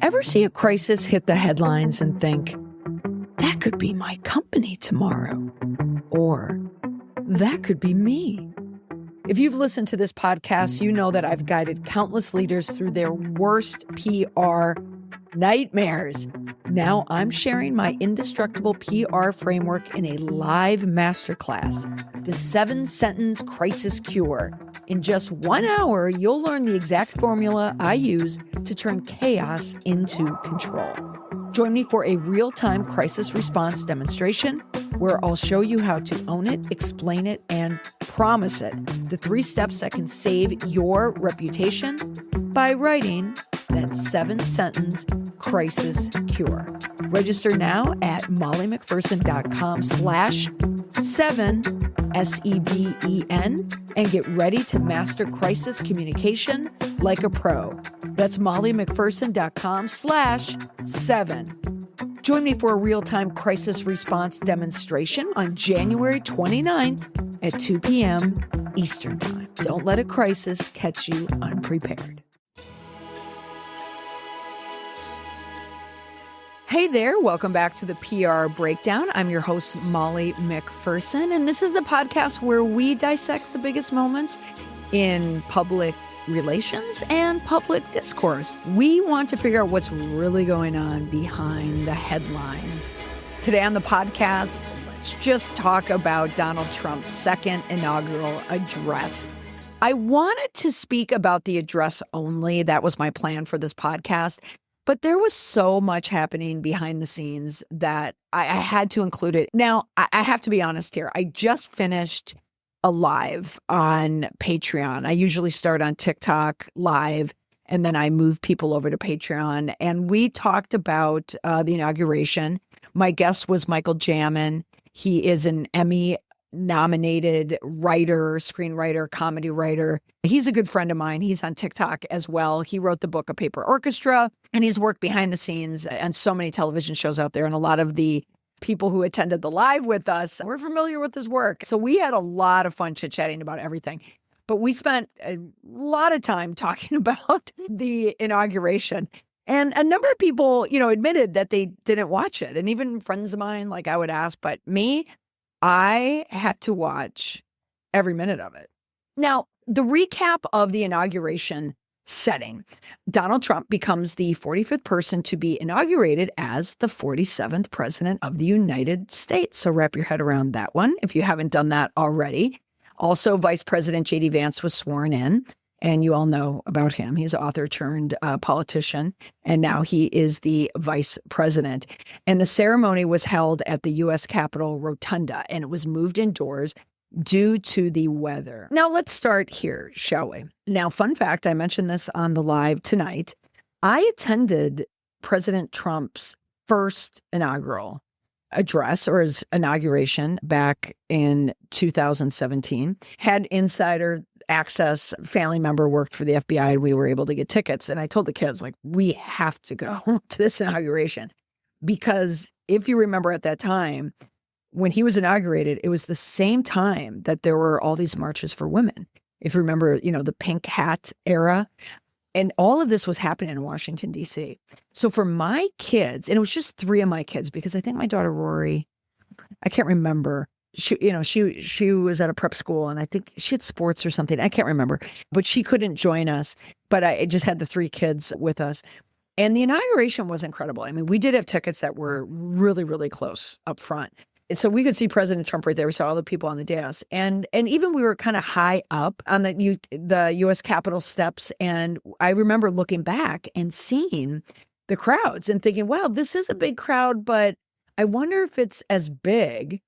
Ever see a crisis hit the headlines and think, that could be my company tomorrow? Or, that could be me? If you've listened to this podcast, you know that I've guided countless leaders through their worst PR nightmares. Now I'm sharing my indestructible PR framework in a live masterclass, the 7-sentence crisis cure. In just 1 hour, you'll learn the exact formula I use to turn chaos into control. Join me for a real-time crisis response demonstration where I'll show you how to own it, explain it, and promise it. The 3 steps that can save your reputation by writing that 7-sentence crisis cure. Register now at mollymcpherson.com/7, SEVEN, and get ready to master crisis communication like a pro. That's mollymcpherson.com/7. Join me for a real-time crisis response demonstration on January 29th at 2 p.m. Eastern Time. Don't let a crisis catch you unprepared. Hey there, welcome back to the PR Breakdown. I'm your host, Molly McPherson, and this is the podcast where we dissect the biggest moments in public relations and public discourse. We want to figure out what's really going on behind the headlines. Today on the podcast, let's just talk about Donald Trump's second inaugural address. I wanted to speak about the address only. That was my plan for this podcast. But there was so much happening behind the scenes that I had to include it. Now, I have to be honest here. I just finished a live on Patreon. I usually start on TikTok live, and then I move people over to Patreon. And we talked about the inauguration. My guest was Michael Jamin. He is an Emmy-nominated writer, screenwriter, comedy writer. He's a good friend of mine. He's on TikTok as well. He wrote the book A Paper Orchestra, and he's worked behind the scenes on so many television shows out there. And a lot of the people who attended the live with us were familiar with his work. So we had a lot of fun chit-chatting about everything. But we spent a lot of time talking about the inauguration. And a number of people, admitted that they didn't watch it. And even friends of mine, like I would ask, but me, I had to watch every minute of it. Now, the recap of the inauguration setting. Donald Trump becomes the 45th person to be inaugurated as the 47th president of the United States. So wrap your head around that one if you haven't done that already. Also, Vice President J.D. Vance was sworn in, and you all know about him. He's author turned politician, and now he is the vice president. And the ceremony was held at the U.S. Capitol Rotunda, and it was moved indoors due to the weather. Now, let's start here, shall we? Now, fun fact, I mentioned this on the live tonight. I attended President Trump's first inaugural address, or his inauguration, back in 2017. Had insider access, family member worked for the FBI, and we were able to get tickets. And I told the kids, we have to go to this inauguration. Because if you remember at that time, when he was inaugurated, it was the same time that there were all these marches for women. If you remember, the pink hat era, and all of this was happening in Washington, D.C. So for my kids, and it was just 3 of my kids, because I think my daughter Rory, I can't remember. She was at a prep school, and I think she had sports or something. I can't remember, but she couldn't join us. But I just had the 3 kids with us. And the inauguration was incredible. I mean, we did have tickets that were really, really close up front. So we could see President Trump right there. We saw all the people on the dais. And even we were kind of high up on the U.S. Capitol steps. And I remember looking back and seeing the crowds and thinking, wow, this is a big crowd, but I wonder if it's as big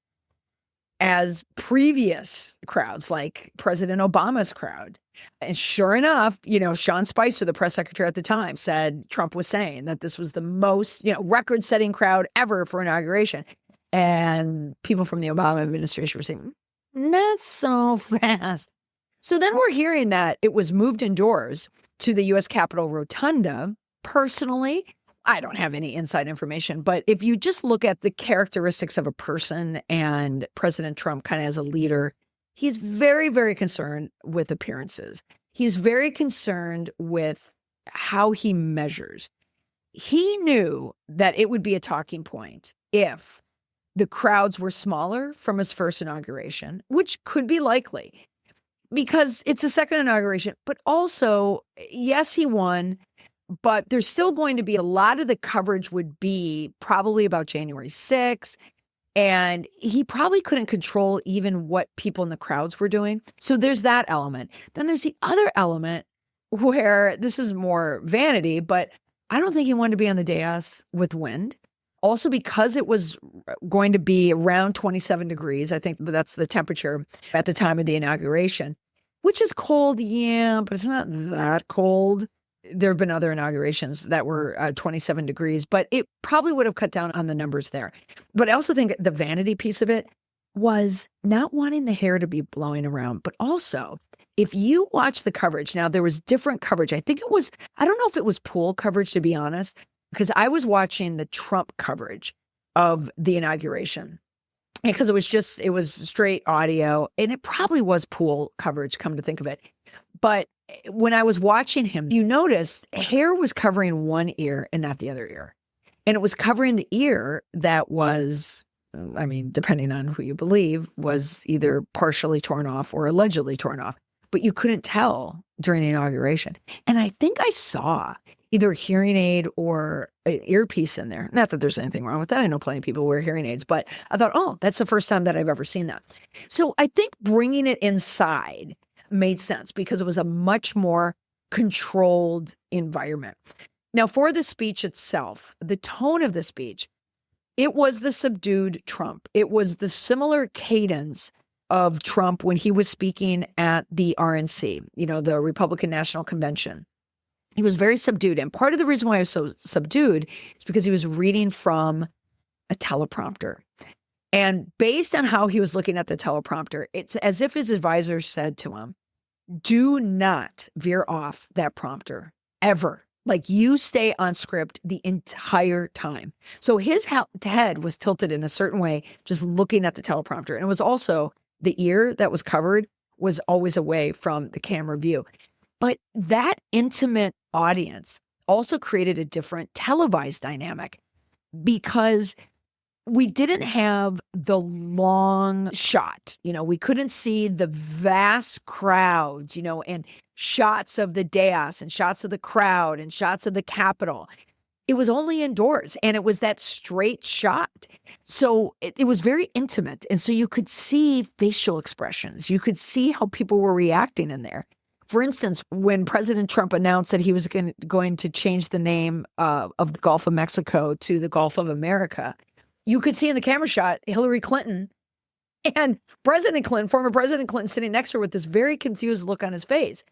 as previous crowds, like President Obama's crowd. And sure enough, Sean Spicer, the press secretary at the time, said Trump was saying that this was the most, record-setting crowd ever for inauguration. And people from the Obama administration were saying, not so fast. So then we're hearing that it was moved indoors to the U.S. Capitol Rotunda. Personally, I don't have any inside information, but if you just look at the characteristics of a person and President Trump kind of as a leader, he's very, very concerned with appearances. He's very concerned with how he measures. he knew that it would be a talking point if the crowds were smaller from his first inauguration, which could be likely because it's a second inauguration, but also, yes, he won, but there's still going to be a lot of the coverage would be probably about January 6th. And he probably couldn't control even what people in the crowds were doing. So there's that element. Then there's the other element where this is more vanity, but I don't think he wanted to be on the dais with wind. Also, because it was going to be around 27 degrees, I think that's the temperature at the time of the inauguration, which is cold, yeah, but it's not that cold. There have been other inaugurations that were 27 degrees, but it probably would have cut down on the numbers there. But I also think the vanity piece of it was not wanting the hair to be blowing around, but also if you watch the coverage, now there was different coverage. I think it was, I don't know if it was pool coverage, to be honest, because I was watching the Trump coverage of the inauguration because it was straight audio and it probably was pool coverage, come to think of it. But when I was watching him, you noticed hair was covering one ear and not the other ear. And it was covering the ear that was, I mean, depending on who you believe, was either partially torn off or allegedly torn off. But you couldn't tell during the inauguration. And I think I saw either a hearing aid or an earpiece in there. Not that there's anything wrong with that. I know plenty of people wear hearing aids, but I thought, oh, that's the first time that I've ever seen that. So I think bringing it inside made sense because it was a much more controlled environment. Now, for the speech itself, the tone of the speech, it was the subdued Trump. It was the similar cadence of Trump when he was speaking at the RNC, the Republican National Convention. He was very subdued. And part of the reason why he was so subdued is because he was reading from a teleprompter. And based on how he was looking at the teleprompter, it's as if his advisor said to him, do not veer off that prompter ever. Like you stay on script the entire time. So his head was tilted in a certain way, just looking at the teleprompter. And it was also the ear that was covered was always away from the camera view. But that intimate audience also created a different televised dynamic because we didn't have the long shot. We couldn't see the vast crowds, and shots of the dais and shots of the crowd and shots of the Capitol. It was only indoors and it was that straight shot. So it was very intimate. And so you could see facial expressions. You could see how people were reacting in there. For instance, when President Trump announced that he was going to change the name of the Gulf of Mexico to the Gulf of America, you could see in the camera shot Hillary Clinton and former President Clinton sitting next to her with this very confused look on his face.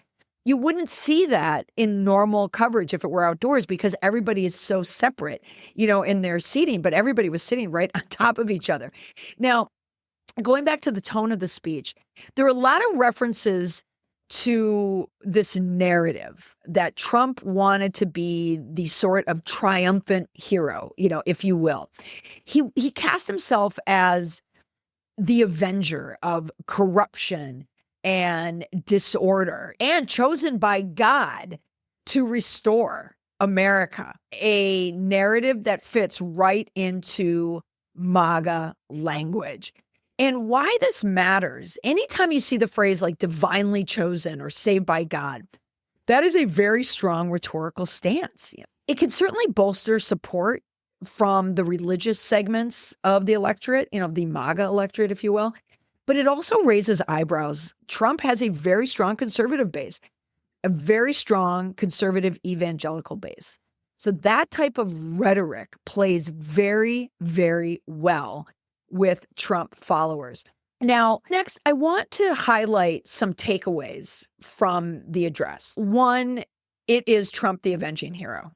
You wouldn't see that in normal coverage if it were outdoors because everybody is so separate, in their seating, but everybody was sitting right on top of each other. Now, going back to the tone of the speech, there are a lot of references to this narrative that Trump wanted to be the sort of triumphant hero, if you will. He cast himself as the avenger of corruption and disorder and chosen by God to restore America, a narrative that fits right into MAGA language. And why this matters, anytime you see the phrase like divinely chosen or saved by God, that is a very strong rhetorical stance. It can certainly bolster support from the religious segments of the electorate, the MAGA electorate, if you will, but it also raises eyebrows. Trump has a very strong conservative base, a very strong conservative evangelical base. So that type of rhetoric plays very, very well with Trump followers. Now, next, I want to highlight some takeaways from the address. One, it is Trump the avenging hero.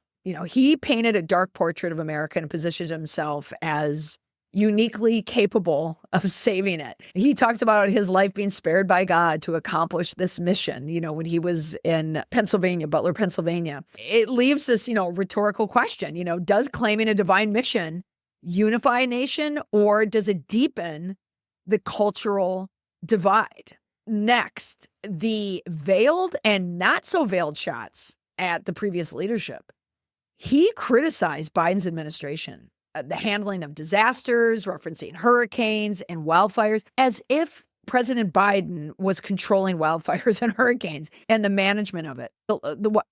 He painted a dark portrait of America and positioned himself as uniquely capable of saving it. He talked about his life being spared by God to accomplish this mission, when he was in Pennsylvania, Butler, Pennsylvania. It leaves this, rhetorical question, does claiming a divine mission unify a nation or does it deepen the cultural divide? Next, the veiled and not so veiled shots at the previous leadership. He criticized Biden's administration, the handling of disasters, referencing hurricanes and wildfires, as if President Biden was controlling wildfires and hurricanes and the management of it. The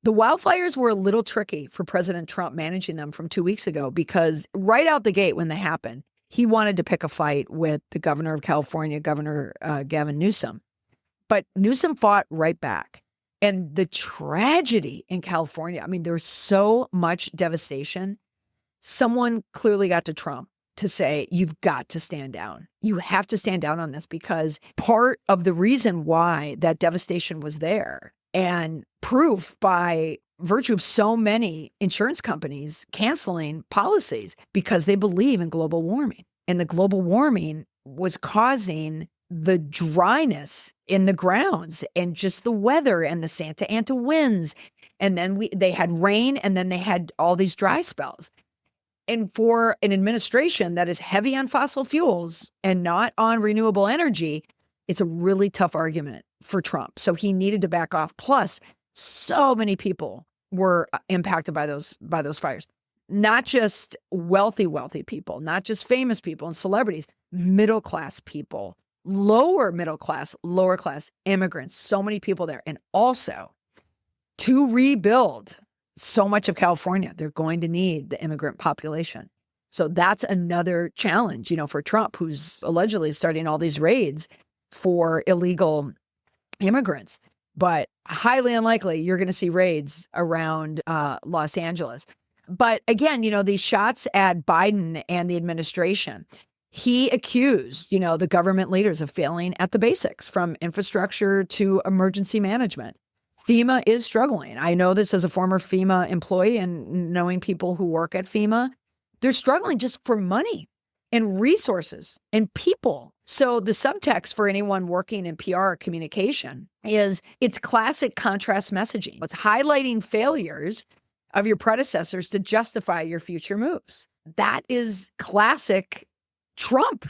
wildfires were a little tricky for President Trump managing them from 2 weeks ago, because right out the gate when they happened, he wanted to pick a fight with the governor of California, Governor Gavin Newsom. But Newsom fought right back. And the tragedy in California, I mean, there's so much devastation. Someone clearly got to Trump to say, you've got to stand down. You have to stand down on this, because part of the reason why that devastation was there, and proof by virtue of so many insurance companies canceling policies because they believe in global warming. And the global warming was causing the dryness in the grounds and just the weather and the Santa Ana winds. And then they had rain, and then they had all these dry spells. And for an administration that is heavy on fossil fuels and not on renewable energy, it's a really tough argument for Trump. So he needed to back off. Plus, so many people were impacted by those fires. Not just wealthy people, not just famous people and celebrities, middle-class people, lower class immigrants, so many people there. And also, to rebuild so much of California, they're going to need the immigrant population. So that's another challenge, for Trump, who's allegedly starting all these raids for illegal immigrants. But highly unlikely you're going to see raids around Los Angeles. But again, these shots at Biden and the administration, he accused, the government leaders of failing at the basics, from infrastructure to emergency management. FEMA is struggling. I know this as a former FEMA employee, and knowing people who work at FEMA, they're struggling just for money and resources and people. So the subtext for anyone working in PR or communication is it's classic contrast messaging. It's highlighting failures of your predecessors to justify your future moves. That is classic Trump.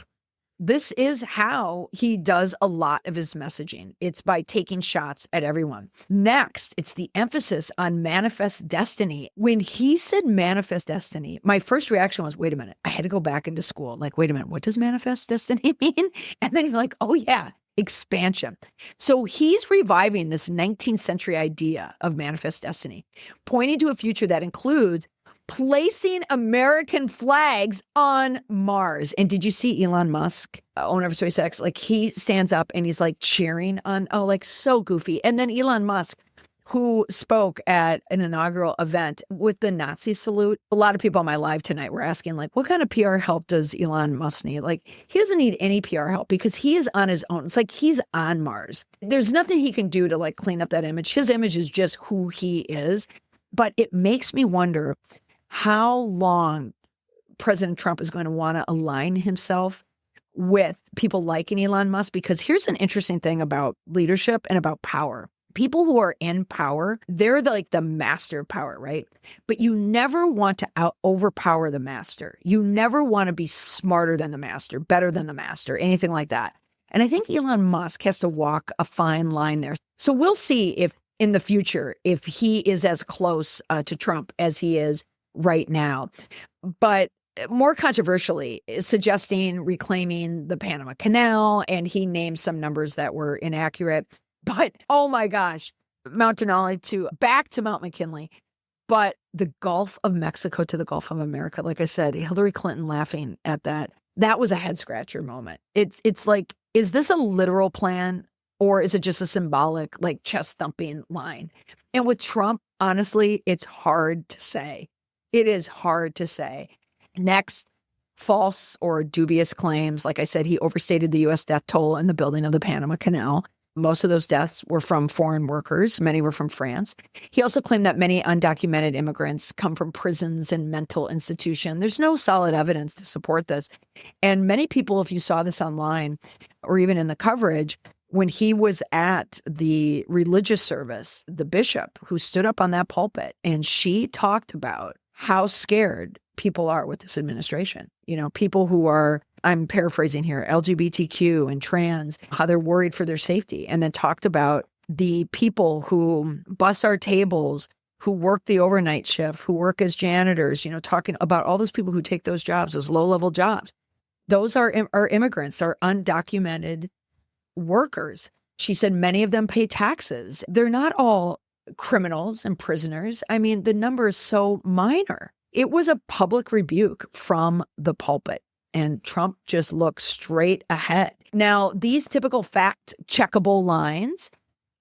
This is how he does a lot of his messaging. It's by taking shots at everyone. Next, it's the emphasis on manifest destiny. When he said manifest destiny, my first reaction was, wait a minute, I had to go back into school. Like, wait a minute, what does manifest destiny mean? And then you're like, oh yeah, expansion. So he's reviving this 19th century idea of manifest destiny, pointing to a future that includes placing American flags on Mars. And did you see Elon Musk, owner of SpaceX? Like, he stands up and he's like cheering on, so goofy. And then Elon Musk, who spoke at an inaugural event with the Nazi salute. A lot of people on my live tonight were asking, like, what kind of PR help does Elon Musk need? Like, he doesn't need any PR help because he is on his own. It's like he's on Mars. There's nothing he can do to like clean up that image. His image is just who he is. But it makes me wonder how long President Trump is going to want to align himself with people like Elon Musk, because here's an interesting thing about leadership and about power. People who are in power, they're like the master of power, right? But you never want to overpower the master. You never want to be smarter than the master, better than the master, anything like that. And I think Elon Musk has to walk a fine line there. So we'll see if in the future, if he is as close to Trump as he is right now. But more controversially, is suggesting reclaiming the Panama Canal, and he named some numbers that were inaccurate. But oh my gosh, Mount Denali back to Mount McKinley, but the Gulf of Mexico to the Gulf of America. Like I said, Hillary Clinton laughing at that. That was a head scratcher moment. It's like, is this a literal plan, or is it just a symbolic, like, chest thumping line? And with Trump, honestly, it's hard to say. It is hard to say. Next, false or dubious claims. Like I said, he overstated the U.S. death toll in the building of the Panama Canal. Most of those deaths were from foreign workers. Many were from France. He also claimed that many undocumented immigrants come from prisons and mental institutions. There's no solid evidence to support this. And many people, if you saw this online or even in the coverage, when he was at the religious service, the bishop who stood up on that pulpit, and she talked about how scared people are with this administration. People who are, I'm paraphrasing here, LGBTQ and trans, how they're worried for their safety. And then talked about the people who bus our tables, who work the overnight shift, who work as janitors, talking about all those people who take those jobs, those low-level jobs. Those are immigrants, are undocumented workers. She said many of them pay taxes. They're not all criminals and prisoners. I mean, the number is so minor. It was a public rebuke from the pulpit, and Trump just looked straight ahead. Now, these typical fact-checkable lines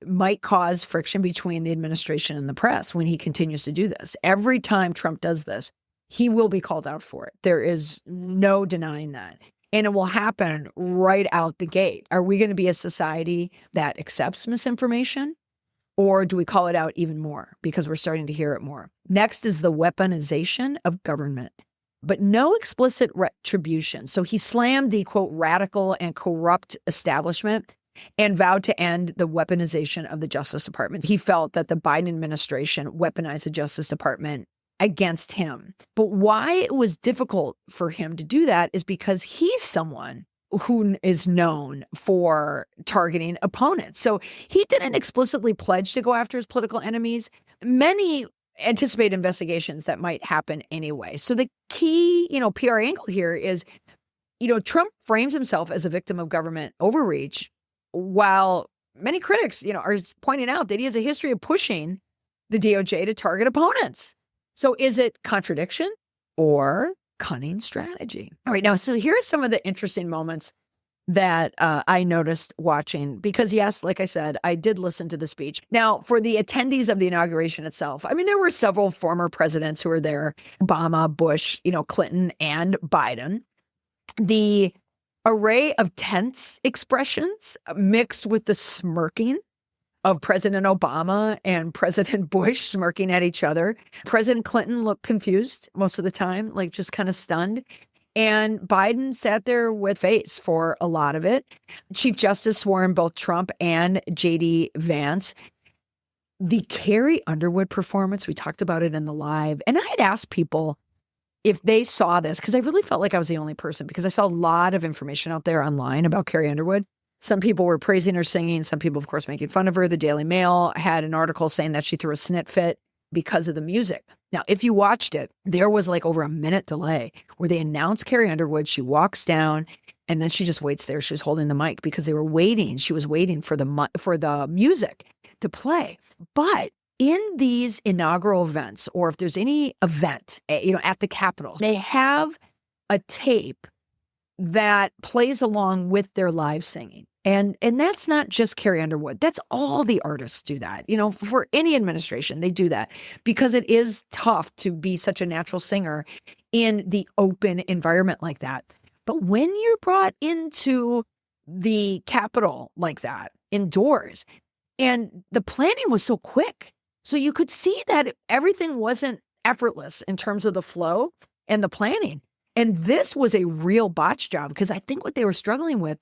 might cause friction between the administration and the press when he continues to do this. Every time Trump does this, he will be called out for it. There is no denying that. And it will happen right out the gate. Are we going to be a society that accepts misinformation? Or do we call it out even more because we're starting to hear it more? Next is the weaponization of government, but no explicit retribution. So he slammed the, quote, radical and corrupt establishment and vowed to end the weaponization of the Justice Department. He felt that the Biden administration weaponized the Justice Department against him. But why it was difficult for him to do that is because he's someone who is known for targeting opponents. So he didn't explicitly pledge to go after his political enemies. Many anticipate investigations that might happen anyway. So the key, PR angle here is, Trump frames himself as a victim of government overreach, while many critics, are pointing out that he has a history of pushing the DOJ to target opponents. So is it contradiction or cunning strategy? All right, now, so here are some of the interesting moments that I noticed watching, because yes, like I said, I did listen to the speech. Now, for the attendees of the inauguration itself, I mean, there were several former presidents who were there: Obama, Bush, Clinton, and Biden. The array of tense expressions mixed with the smirking of President Obama and President Bush smirking at each other. President Clinton looked confused most of the time, like just kind of stunned. And Biden sat there with face for a lot of it. Chief Justice swore in both Trump and J.D. Vance. The Carrie Underwood performance, we talked about it in the live. And I had asked people if they saw this, because I really felt like I was the only person, because I saw a lot of information out there online about Carrie Underwood. Some people were praising her singing. Some people, of course, making fun of her. The Daily Mail had an article saying that she threw a snit fit because of the music. Now, if you watched it, there was like over a minute delay where they announced Carrie Underwood. She walks down and then she just waits there. She was holding the mic because they were waiting. She was waiting for the music to play. But in these inaugural events, or if there's any event, at the Capitol, they have a tape that plays along with their live singing. And that's not just Carrie Underwood. That's all the artists do that. For any administration, they do that because it is tough to be such a natural singer in the open environment like that. But when you're brought into the Capitol like that, indoors, and the planning was so quick, so you could see that everything wasn't effortless in terms of the flow and the planning. And this was a real botch job, because I think what they were struggling with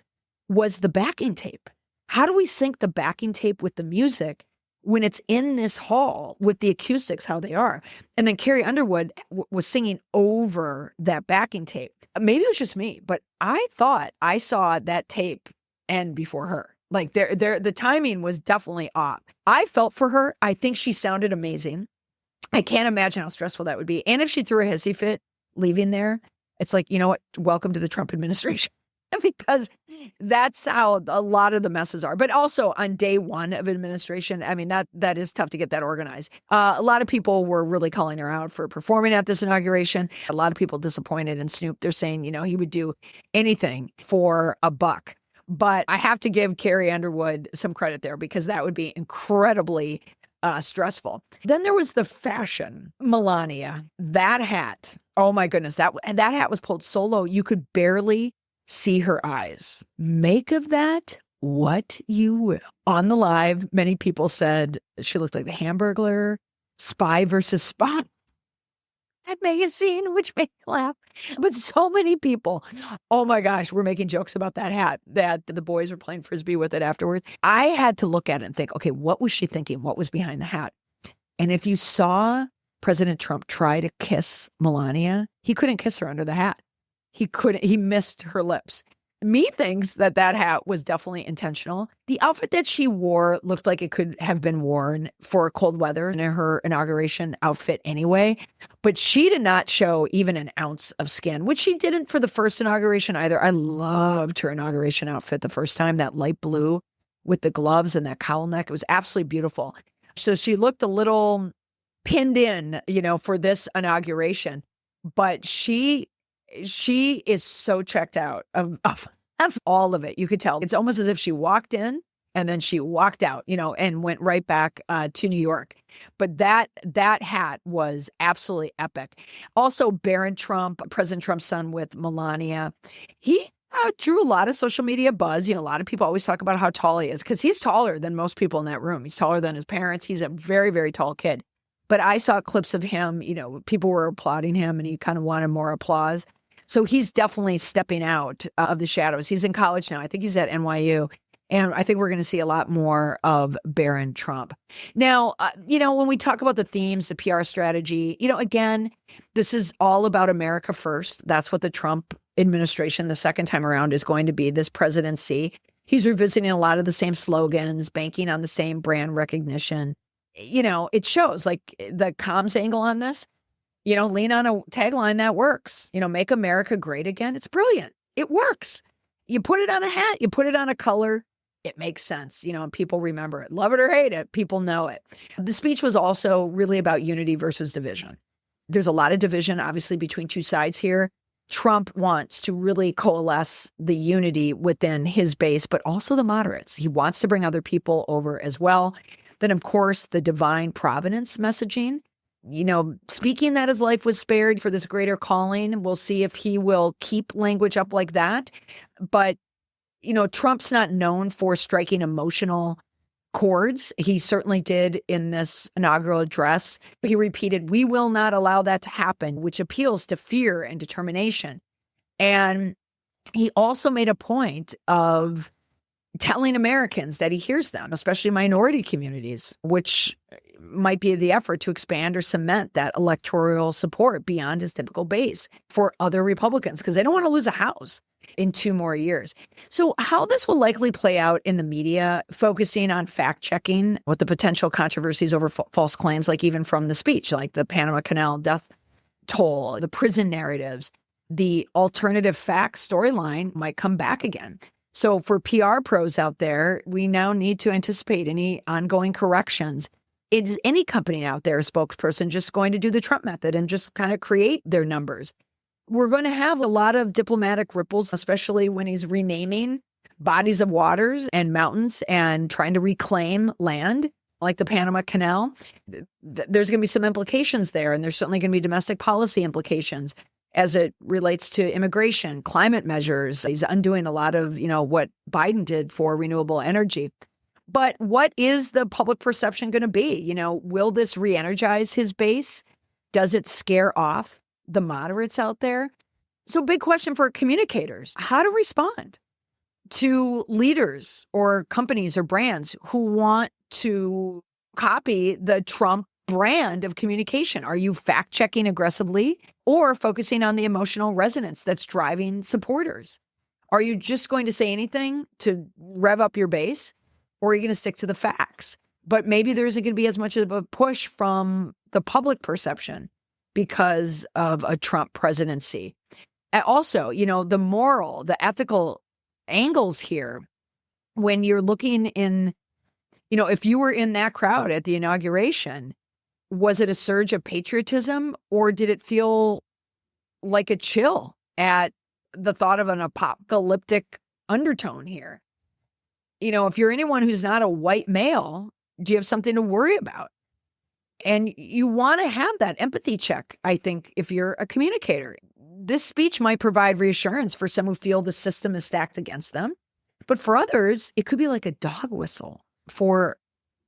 was the backing tape. How do we sync the backing tape with the music when it's in this hall with the acoustics, how they are? And then Carrie Underwood was singing over that backing tape. Maybe it was just me, but I thought I saw that tape end before her. Like the timing was definitely off. I felt for her. I think she sounded amazing. I can't imagine how stressful that would be. And if she threw a hissy fit leaving there, it's like, what? Welcome to the Trump administration. Because that's how a lot of the messes are. But also on day one of administration, I mean, that is tough to get that organized. A lot of people were really calling her out for performing at this inauguration. A lot of people disappointed in Snoop. They're saying, he would do anything for a buck. But I have to give Carrie Underwood some credit there, because that would be incredibly stressful. Then there was the fashion. Melania, that hat. Oh my goodness, that hat was pulled so low you could barely see her eyes. Make of that what you will. On the live, many people said she looked like the Hamburglar, Spy versus Spy. That magazine, which made me laugh. But so many people, oh my gosh, we're making jokes about that hat, that the boys were playing Frisbee with it afterwards. I had to look at it and think, okay, what was she thinking? What was behind the hat? And if you saw President Trump try to kiss Melania, he couldn't kiss her under the hat. He couldn't, he missed her lips. Me thinks that that hat was definitely intentional. The outfit that she wore looked like it could have been worn for cold weather in her inauguration outfit anyway, but she did not show even an ounce of skin, which she didn't for the first inauguration either. I loved her inauguration outfit the first time, that light blue with the gloves and that cowl neck. It was absolutely beautiful. So she looked a little pinned in, for this inauguration, but she is so checked out of all of it. You could tell. It's almost as if she walked in and then she walked out, and went right back to New York. But that hat was absolutely epic. Also, Barron Trump, President Trump's son with Melania, he drew a lot of social media buzz. A lot of people always talk about how tall he is because he's taller than most people in that room. He's taller than his parents. He's a very, very tall kid. But I saw clips of him, people were applauding him and he kind of wanted more applause. So he's definitely stepping out of the shadows. He's in college now. I think he's at NYU. And I think we're going to see a lot more of Barron Trump. Now, when we talk about the themes, the PR strategy, again, this is all about America first. That's what the Trump administration, the second time around, is going to be, this presidency. He's revisiting a lot of the same slogans, banking on the same brand recognition. It shows like the comms angle on this. Lean on a tagline that works. Make America great again. It's brilliant. It works. You put it on a hat, you put it on a color, it makes sense, and people remember it. Love it or hate it, people know it. The speech was also really about unity versus division. There's a lot of division, obviously, between two sides here. Trump wants to really coalesce the unity within his base, but also the moderates. He wants to bring other people over as well. Then, of course, the divine providence messaging. Speaking that his life was spared for this greater calling. We'll see if he will keep language up like that. But, Trump's not known for striking emotional chords. He certainly did in this inaugural address. He repeated, "We will not allow that to happen," which appeals to fear and determination. And he also made a point of telling Americans that he hears them, especially minority communities, which might be the effort to expand or cement that electoral support beyond his typical base for other Republicans, because they don't want to lose a house in 2 more years. So how this will likely play out in the media, focusing on fact-checking what the potential controversies over false claims, like even from the speech, like the Panama Canal death toll, the prison narratives, the alternative fact storyline might come back again. So for PR pros out there, we now need to anticipate any ongoing corrections. Is any company out there, a spokesperson, just going to do the Trump method and just kind of create their numbers? We're going to have a lot of diplomatic ripples, especially when he's renaming bodies of waters and mountains and trying to reclaim land like the Panama Canal. There's going to be some implications there, and there's certainly going to be domestic policy implications as it relates to immigration, climate measures. He's undoing a lot of, what Biden did for renewable energy. But what is the public perception going to be? Will this re-energize his base? Does it scare off the moderates out there? So big question for communicators, how to respond to leaders or companies or brands who want to copy the Trump brand of communication. Are you fact-checking aggressively or focusing on the emotional resonance that's driving supporters? Are you just going to say anything to rev up your base? Or are you going to stick to the facts? But maybe there isn't going to be as much of a push from the public perception because of a Trump presidency. And also, the moral, the ethical angles here, when you're looking in, if you were in that crowd at the inauguration, was it a surge of patriotism or did it feel like a chill at the thought of an apocalyptic undertone here? If you're anyone who's not a white male, do you have something to worry about? And you want to have that empathy check, I think, if you're a communicator. This speech might provide reassurance for some who feel the system is stacked against them. But for others, it could be like a dog whistle for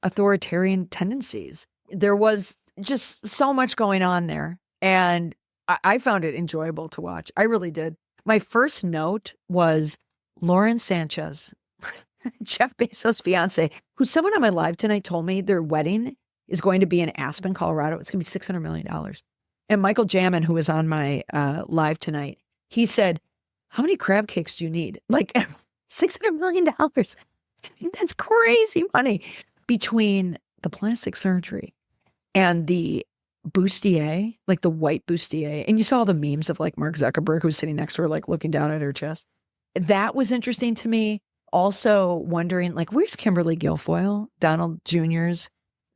authoritarian tendencies. There was just so much going on there. And I found it enjoyable to watch. I really did. My first note was Lauren Sanchez, Jeff Bezos' fiance, who's someone on my live tonight told me their wedding is going to be in Aspen, Colorado. It's going to be $600 million. And Michael Jamin, who was on my live tonight, he said, how many crab cakes do you need? Like $600 million. That's crazy money between the plastic surgery and the bustier, like the white bustier. And you saw the memes of like Mark Zuckerberg who was sitting next to her, like looking down at her chest. That was interesting to me. Also wondering, like, where's Kimberly Guilfoyle, Donald Jr.'s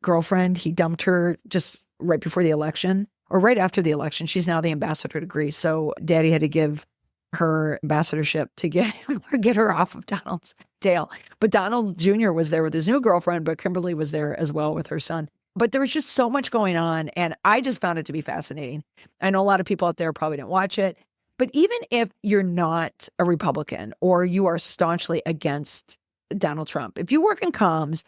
girlfriend? He dumped her just right before the election or right after the election. She's now the ambassador to Greece. So daddy had to give her ambassadorship to get her off of Donald's tail. But Donald Jr. was there with his new girlfriend, but Kimberly was there as well with her son. But there was just so much going on. And I just found it to be fascinating. I know a lot of people out there probably didn't watch it. But even if you're not a Republican or you are staunchly against Donald Trump, if you work in comms,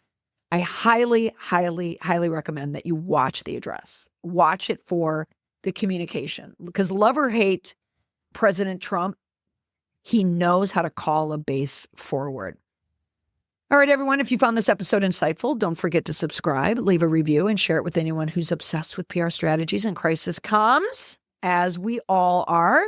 I highly, highly, highly recommend that you watch the address. Watch it for the communication. Because love or hate President Trump, he knows how to call a base forward. All right, everyone, if you found this episode insightful, don't forget to subscribe, leave a review, and share it with anyone who's obsessed with PR strategies and crisis comms, as we all are.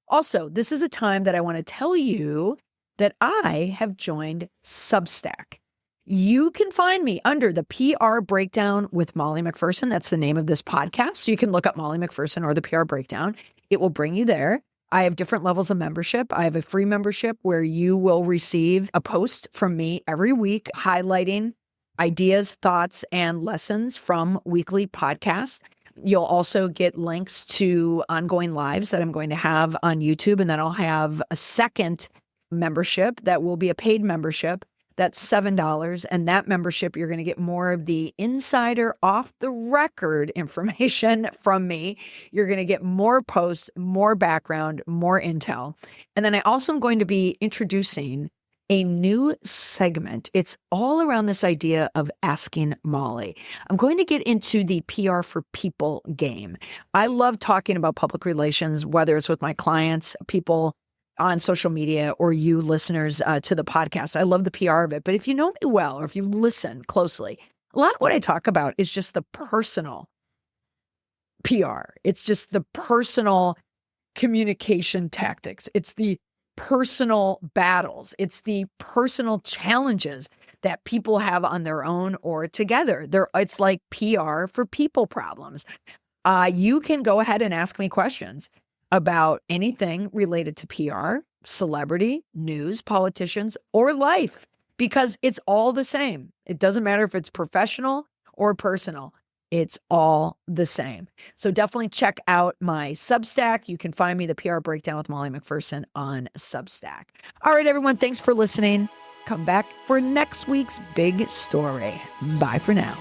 Also, this is a time that I want to tell you that I have joined Substack. You can find me under the PR Breakdown with Molly McPherson. That's the name of this podcast. So you can look up Molly McPherson or the PR Breakdown. It will bring you there. I have different levels of membership. I have a free membership where you will receive a post from me every week highlighting ideas, thoughts, and lessons from weekly podcasts. You'll also get links to ongoing lives that I'm going to have on YouTube. And then I'll have a second membership that will be a paid membership. That's $7. And that membership, you're going to get more of the insider off the record information from me. You're going to get more posts, more background, more intel. And then I also am going to be introducing a new segment. It's all around this idea of asking Molly. I'm going to get into the PR for people game. I love talking about public relations, whether it's with my clients, people on social media, or you listeners to the podcast. I love the PR of it. But if you know me well, or if you listen closely, a lot of what I talk about is just the personal PR. It's just the personal communication tactics. It's the personal battles. It's the personal challenges that people have on their own or together. It's like PR for people problems. You can go ahead and ask me questions about anything related to PR, celebrity, news, politicians, or life, because it's all the same. It doesn't matter if it's professional or personal. It's all the same. So definitely check out my Substack. You can find me, the PR Breakdown with Molly McPherson, on Substack. All right, everyone, thanks for listening. Come back for next week's big story. Bye for now.